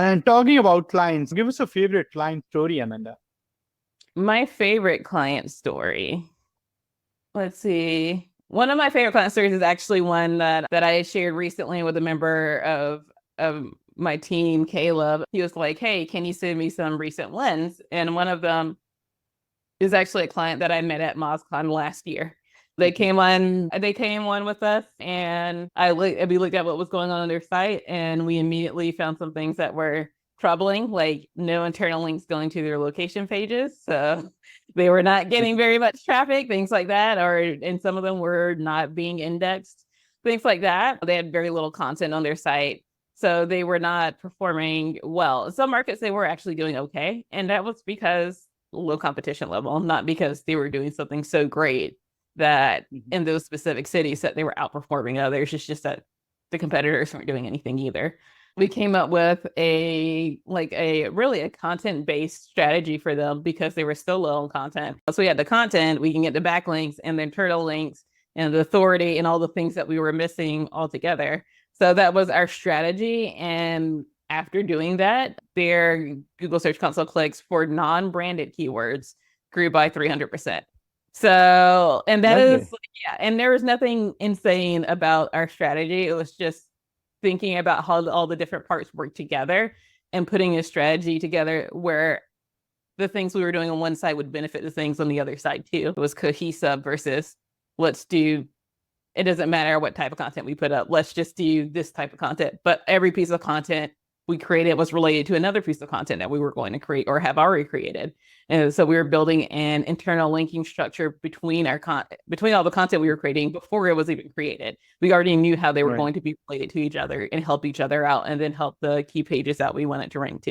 And talking about clients, give us a favorite client story, Amanda. My favorite client story. Let's see. One of my favorite client stories is actually one that I shared recently with a member of my team, Caleb. He was like, "Hey, can you send me some recent wins?" And one of them is actually a client that I met at MozCon last year. They came on with us, and we looked at what was going on their site, and we immediately found some things that were troubling, like no internal links going to their location pages. So they were not getting very much traffic, things like that, and some of them were not being indexed, things like that. They had very little content on their site. So they were not performing well. In some markets, they were actually doing okay. And that was because low competition level, not because they were doing something so great that in those specific cities that they were outperforming others. It's just that the competitors weren't doing anything either. We came up with a content-based strategy for them because they were still low on content. So we had the content, we can get the backlinks and the internal links and the authority and all the things that we were missing altogether. So that was our strategy. And after doing that, their Google Search Console clicks for non-branded keywords grew by 300%. So, and that is, Lovely. yeah, and there was nothing insane about our strategy. It was just thinking about how all the different parts work together and putting a strategy together where the things we were doing on one side would benefit the things on the other side too. It was cohesive versus let's do, it doesn't matter what type of content we put up. Let's just do this type of content. But every piece of content we created was related to another piece of content that we were going to create or have already created. And so we were building an internal linking structure between between all the content we were creating before it was even created. We already knew how they were Right. going to be related to each other and help each other out and then help the key pages that we wanted to rank to.